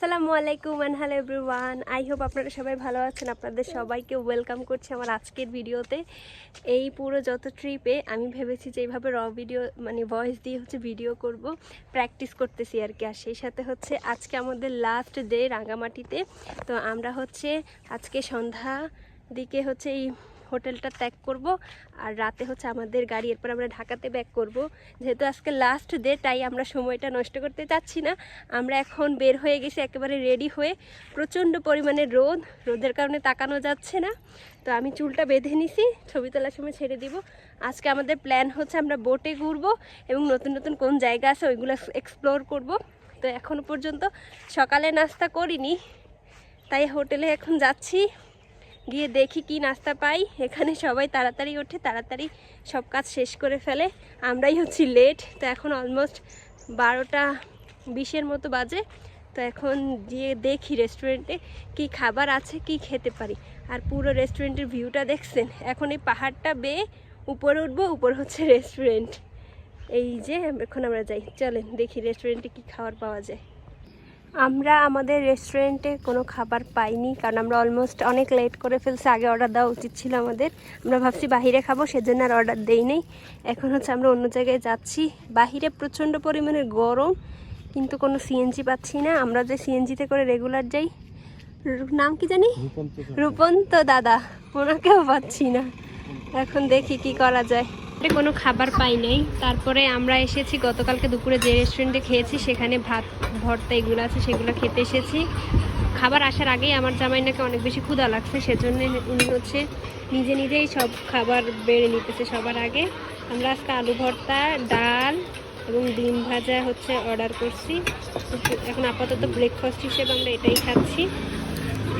আসসালামু আলাইকুম and hello everyone. I hope আপনারা সবাই ভালো আছেন। আপনাদের সবাইকে ওয়েলকাম করছি আমার আজকের ভিডিওতে। এই পুরো যত ট্রিপে আমি ভেবেছি যে এইভাবে ভিডিও ভয়েস দিয়ে ভিডিও করব, প্র্যাকটিস করতেছি আর কি। আর সেই সাথে আজকে আমাদের লাস্ট ডে রাঙামাটিতে। তো আমরা আজকে সন্ধ্যা দিকে এই হোটেলটা ত্যাগ করব, আর রাতে আমাদের গাড়ি, এরপর আমরা ঢাকাতে ব্যাক করব। যেহেতু আজকে লাস্ট ডে, তাই আমরা সময়টা নষ্ট করতে চাচ্ছি না। আমরা এখন বের হয়ে গেছি একেবারে রেডি হয়ে। প্রচণ্ড পরিমাণে রোদের কারণে তাকানো যাচ্ছে না। তো আমি চুলটা বেঁধে নিছি, ছবি তোলার সময় ছেড়ে দিব। আজকে আমাদের প্ল্যান আমরা বোটে ঘুরবো এবং নতুন নতুন কোন জায়গা আছে ওইগুলো এক্সপ্লোর করব। তো এখনও পর্যন্ত সকালে নাস্তা করিনি, তাই হোটেলে এখন যাচ্ছি, গিয়ে দেখি কি নাস্তা পাই। এখানে সবাই তাড়াতাড়ি ওঠে, তাড়াতাড়ি সব কাজ শেষ করে ফেলে, আমরাই লেট। তো এখন অলমোস্ট 12:20 মতো বাজে। তো এখন গিয়ে দেখি রেস্টুরেন্টে কি খাবার আছে, কি খেতে পারি। আর পুরো রেস্টুরেন্টের ভিউটা দেখছেন। এখন এই পাহাড়টা বেয়ে উপরে উঠবো, উপর রেস্টুরেন্ট। এই যে এখন আমরা যাই, চলেন দেখি রেস্টুরেন্টে কি খাবার পাওয়া যায়। আমরা আমাদের রেস্টুরেন্টে কোনো খাবার পাইনি, কারণ আমরা অলমোস্ট অনেক লেট করে ফেলছি। আগে অর্ডার দেওয়া উচিত ছিল আমাদের। আমরা ভাবছি বাহিরে খাবো, সেজন্য আর অর্ডার দেই নেই। এখন আমরা অন্য জায়গায় যাচ্ছি। বাহিরে প্রচণ্ড পরিমাণে গরম, কিন্তু কোনো সিএনজি পাচ্ছি না। আমরা যে সিএনজিতে করে রেগুলার যাই, নাম কি জানি, রূপন্ত দাদা, ওনাকেও পাচ্ছি না। এখন দেখি কি করা যায়। কোনো খাবার পাই নাই। তারপরে আমরা এসেছি গতকালকে দুপুরে যে রেস্টুরেন্টে খেয়েছি, সেখানে ভাত ভর্তা এগুলো আছে, সেগুলো খেতে এসেছি। খাবার আসার আগেই আমার জামাই নাকি অনেক বেশি ক্ষুধা লাগছে, সেজন্য উনি নিজে নিজেই সব খাবার বেড়ে নিতেছে সবার আগে। আমরা আজকে আলু ভর্তা, ডাল এবং ডিম ভাজা অর্ডার করছি। এখন আপাতত ব্রেকফাস্ট হিসেবে আমরা এটাই খাচ্ছি।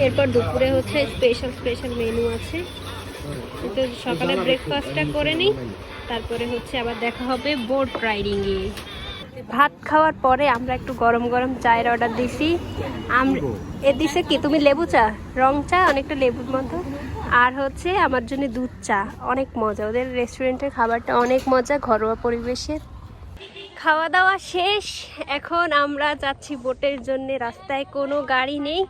এরপর দুপুরে স্পেশাল মেনু আছে। তো সকালে ব্রেকফাস্টটা করে নিই, তারপরে আবার দেখা হবে বোট রাইডিংয়ে। ভাত খাওয়ার পরে আমরা একটু গরম গরম চায়ের অর্ডার দিছি। এ দিছে কি, তুমি লেবু চা, রং চা, অনেকটা লেবুর মতো। আর আমার জন্য দুধ চা। অনেক মজা, ওদের রেস্টুরেন্টের খাবারটা অনেক মজা, ঘরোয়া পরিবেশের। খাওয়া দাওয়া শেষ, এখন আমরা যাচ্ছি বোটের জন্য। রাস্তায় কোনো গাড়ি নেই,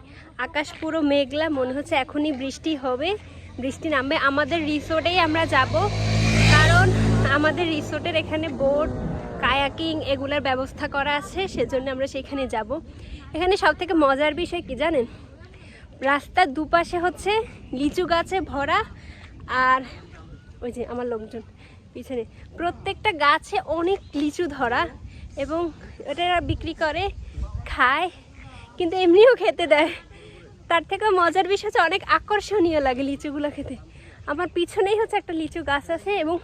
আকাশ পুরো মেঘলা, মনে হচ্ছে এখনই বৃষ্টি হবে, বৃষ্টি নামবে। আমাদের রিসোর্টেই আমরা যাব, কারণ আমাদের রিসোর্টের এখানে বোট, কায়াকিং এগুলোর ব্যবস্থা করা আছে, সেজন্য আমরা সেখানে যাব। এখানে সব থেকে মজার বিষয় কি জানেন, রাস্তার দুপাশে লিচু গাছে ভরা, আর ওই যে আমার লোকজন পিছনে, প্রত্যেকটা গাছে অনেক লিচু ধরা, এবং এটা বিক্রি করে, খায়, কিন্তু এমনিও খেতে দেয়। তার থেকে মজার বিষয় অনেক আকর্ষণীয় লাগে লিচুগুলো খেতে। আমার পিছনেই একটা লিচু গাছ আছে, এবং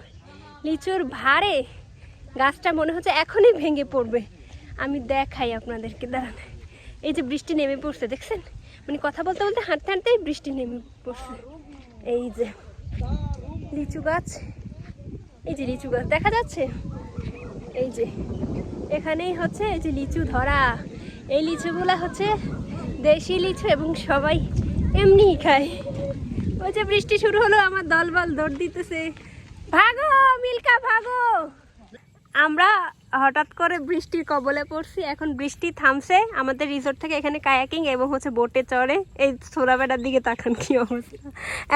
লিচুর ভারে গাছটা মনে হচ্ছে এখনই ভেঙে পড়বে। আমি দেখাই আপনাদেরকে, দাঁড়ান। এই যে বৃষ্টি নেমে পড়ছে, দেখছেন, কথা বলতে বলতে হাঁটতে হাঁটতেই বৃষ্টি নেমে পড়ছে। এই যে লিচু গাছ, এই যে লিচু গাছ দেখা যাচ্ছে, এই যে এখানেই এই যে লিচু ধরা। এই লিচুগুলা দেশি লিচু, এবং সবাই এমনিই খায়। ওই যে বৃষ্টি শুরু হলো, আমার দলবল দৌড় দিতেছে, ভাগো মিল্কা ভাগো। আমরা হঠাৎ করে বৃষ্টির কবলে পড়ছি। এখন বৃষ্টি থামছে, আমাদের রিসোর্ট থেকে এখানে কায়াকিং এবং বোটে চড়ে। এই ছোড়াবেটার দিকে তাকান, কি অবস্থা।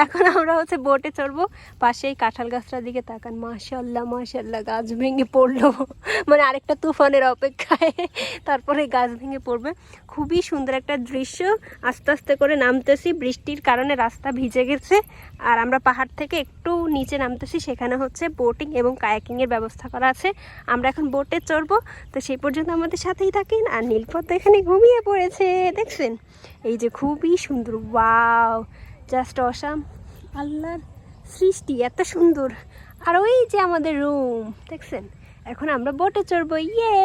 এখন আমরা বোটে চড়বো। পাশেই কাঁঠাল গাছটার দিকে তাকান, মাশাল্লাহ মাশাল্লাহ, গাছ ভেঙে পড়লো, আরেকটা তুফানের অপেক্ষায়, তারপরে গাছ ভেঙে পড়বে। খুবই সুন্দর একটা দৃশ্য। আস্তে আস্তে করে নামতেছি, বৃষ্টির কারণে রাস্তা ভিজে গেছে। আর আমরা পাহাড় থেকে একটু নিচে নামতেছি, সেখানে বোটিং এবং কায়াকিংয়ের ব্যবস্থা করা আছে। আমরা এখন বোটে চড়বো। তো সেই পর্যন্ত আমাদের সাথেই থাকেন। আর নীলপদ্ম এখানে ঘুমিয়ে পড়েছে, দেখছেন, এই যে খুবই সুন্দর, ওয়াও, জাস্ট অসাম, আল্লাহর সৃষ্টি এত সুন্দর। আর ওই যে আমাদের রুম, দেখছেন। এখন আমরা বোটে চড়বো, ইয়ে,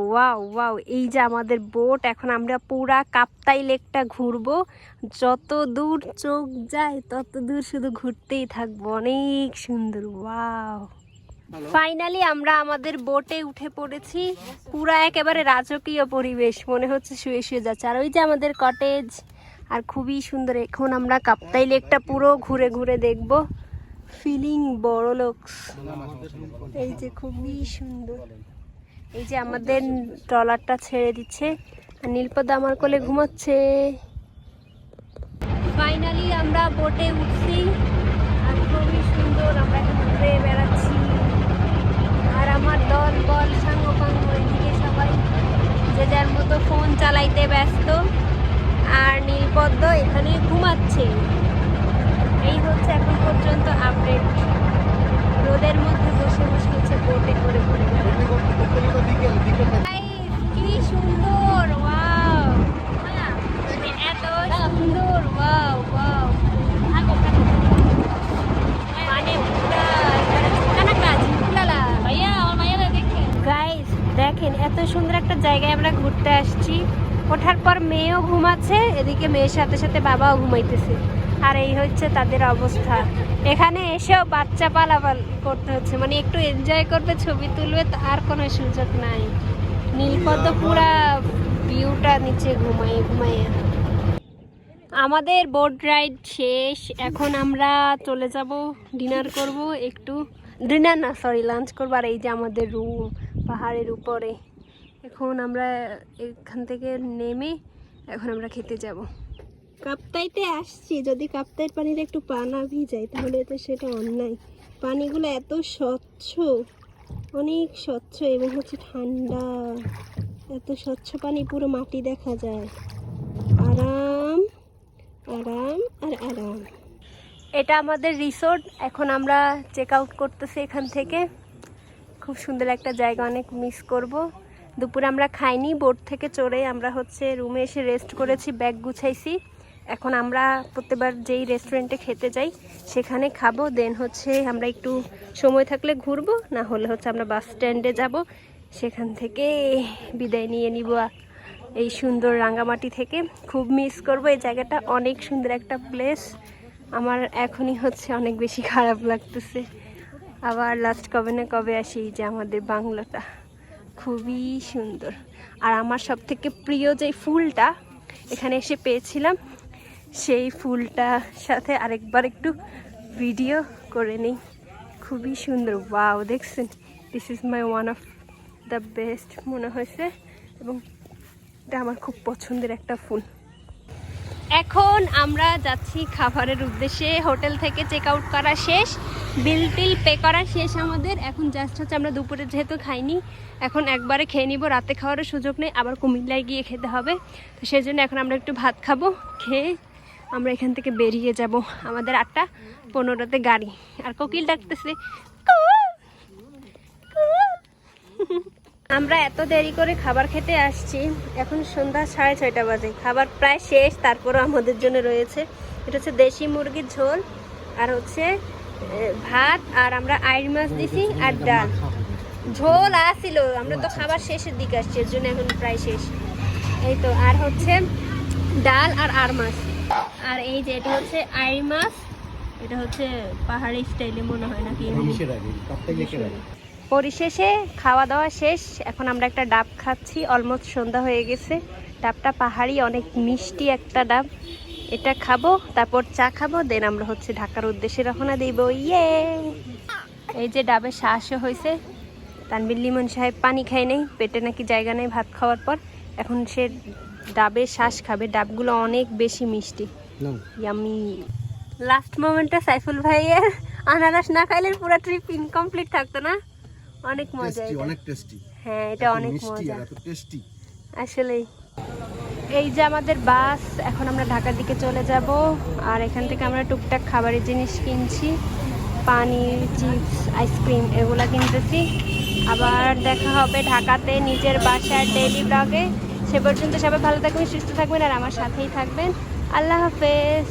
ওয়াও ওয়াও। এই যে আমাদের বোট, এখন আমরা পুরা কাপ্তাই লেকটা ঘুরবো। যত দূর চোখ যায় তত দূর শুধু ঘুরতেই থাকবো, অনেক সুন্দর, ওয়াও। ফাইনালি আমরা আমাদের বোটে উঠে পড়েছি। পুরা একেবারে রাজকীয় পরিবেশ, মনে হচ্ছে শুয়ে শুয়ে যাচ্ছে। আর ওই যে আমাদের কটেজ, আর খুবই সুন্দর। এখন আমরা কাপ্তাই লেকটা পুরো ঘুরে ঘুরে দেখব, ফিলিং বড়লোকস। এই যে খুবই সুন্দর। এই যে আমাদের ট্রলারটা ছেড়ে দিচ্ছে, আর নীলপদ্মা আমার কোলে ঘুমাচ্ছে। ফাইনালি আমরা বোটে উঠছি আর খুবই সুন্দর আমরা এখন ঘুরে বেড়াচ্ছি। আর আমার দল বল সাঙ্গ পাঙ্গ এদিকে সবাই যে যার মতো ফোন চালাইতে ব্যস্ত, আর নীলপদ্ম এখানে ঘুমাচ্ছে। এই হচ্ছে এখন পর্যন্ত আপডেট। রোদের মধ্যে বসে বসে হচ্ছে বোটে করে ঘুরে কি সুন্দর, ওয়াও এত সুন্দর, ওয়াও ওয়াও মানে গাইস দেখেন এত সুন্দর একটা জায়গায় আমরা ঘুরতে আসছি। ওঠার পর মেয়েও ঘুমাচ্ছে, এদিকে মেয়ের সাথে সাথে বাবাও ঘুমাইতেছে। আর এই হচ্ছে তাদের অবস্থা। এখানে এসেও বাচ্চা পালাপাল করতে হচ্ছে, মানে একটু এনজয় করবে, ছবি তুলবে, আর কোনো সুযোগ নাই। নীলপদ্ম পুরা ভিউটা নিচে ঘুমাই ঘুমাই। আমাদের বোট রাইড শেষ, এখন আমরা চলে যাব ডিনার করব, একটু ডিনার না সরি লাঞ্চ করবো। আর এই যে আমাদের রুম পাহাড়ের উপরে। এখন আমরা এখান থেকে নেমে এখন আমরা খেতে যাব। কাপ্তাইতে আসছি, যদি কাপ্তাইয়ের পানিটা একটু পা না ভিজাই তাহলে তো সেটা অন্যায়। পানিগুলো এত স্বচ্ছ, অনেক স্বচ্ছ এবং হচ্ছে ঠান্ডা। এত স্বচ্ছ পানি, পুরো মাটি দেখা যায়। আরাম আরাম আর আরাম। এটা আমাদের রিসোর্ট। এখন আমরা চেক আউট করতেছি এখান থেকে। খুব সুন্দর একটা জায়গা, অনেক মিস করব। দুপুরে আমরা খাইনি, বোট থেকে চড়ে আমরা হচ্ছে রুমে এসে রেস্ট করেছি, ব্যাগ গুছাইছি। এখন আমরা প্রত্যেকবার যেই রেস্টুরেন্টে খেতে যাই সেখানে খাবো, দেন হচ্ছে আমরা একটু সময় থাকলে ঘুরবো, না হলে হচ্ছে আমরা বাস স্ট্যান্ডে যাব, সেখান থেকে বিদায় নিয়ে নিব এই সুন্দর রাঙ্গামাটি থেকে। খুব মিস করব এই জায়গাটা, অনেক সুন্দর একটা প্লেস। আমার এখনই হচ্ছে অনেক বেশি খারাপ লাগতেছে। আবার লাস্ট কবে না কবে আসি। যে আমাদের বাংলাটা খুবই সুন্দর। আর আমার সব থেকে প্রিয় যে ফুলটা এখানে এসে পেয়েছিলাম, সেই ফুলটার সাথে আরেকবার একটু ভিডিও করে নিই। খুবই সুন্দর, ওয়াও দেখছেন, this is my one of the best মনে হয়েছে, এবং এটা আমার খুব পছন্দের একটা ফুল। এখন আমরা যাচ্ছি খাবারের উদ্দেশ্যে। হোটেল থেকে চেক আউট করা শেষ, বিল টিল পে করা শেষ আমাদের। এখন জাস্ট হচ্ছে আমরা দুপুরে যেহেতু খাইনি, এখন একবারে খেয়ে নিব, রাতে খাওয়ারও সুযোগ নেই, আবার কুমিল্লায় গিয়ে খেতে হবে। তো সেই জন্য এখন আমরা একটু ভাত খাবো, খেয়ে আমরা এখান থেকে বেরিয়ে যাব। আমাদের 8:15 গাড়ি। আর কোকিল ডাকতেছে। আমরা এত দেরি করে খাবার খেতে আসছি, এখন সন্ধ্যা 6:30 বাজে, খাবার প্রায় শেষ, তারপরও আমাদের জন্য রয়েছে। এটা হচ্ছে দেশি মুরগির ঝোল, আর হচ্ছে ভাত, আর আমরা আইড় মাছ দিছি, আর ডাল। ঝোল আসছিল, আমরা তো খাবার শেষের দিকে আসছি, এর জন্য এখন প্রায় শেষ। এই তো, আর হচ্ছে ডাল আর আড় মাছ। আর এই যে এটা হচ্ছে আইড় মাছ, এটা হচ্ছে পাহাড়ি স্টাইলে মনে হয় নাকি। পরিশেষে খাওয়া দাওয়া শেষ, এখন আমরা একটা ডাব খাচ্ছি। অলমোস্ট সন্ধ্যা হয়ে গেছে। ডাবটা পাহাড়ি, অনেক মিষ্টি একটা ডাব। এটা খাবো, তারপর চা খাবো, দেন আমরা হচ্ছে ঢাকার উদ্দেশ্যে রওনা দিব। ইয়ে, এই যে ডাবের শ্বাসও হয়েছে। তানভীর লিমন সাহেব পানি খায় নেই, পেটে নাকি জায়গা নেই ভাত খাওয়ার পর, এখন সে ডাবের শ্বাস খাবে। ডাবগুলো অনেক বেশি মিষ্টি, ইয়ামি। লাস্ট মোমেন্টে সাইফুল ভাইয়ের আনারস না খাইলে পুরো ট্রিপ ইনকমপ্লিট থাকতো না। অনেক মজা, অনেক টেস্টি। হ্যাঁ, এটা অনেক মজা আসলেই। এই যে আমাদের বাস, এখন আমরা ঢাকার দিকে চলে যাব। আর এখান থেকে আমরা টুকটাক খাবারের জিনিস কিনছি, পানি, চিপস, আইসক্রিম এগুলা কিনতেছি। আবার দেখা হবে ঢাকাতে নিজের বাসার ডেইলি ব্লগে। সে পর্যন্ত সবাই ভালো থাকবেন, সুস্থ থাকবেন, আর আমার সাথেই থাকবেন। আল্লাহ হাফেজ।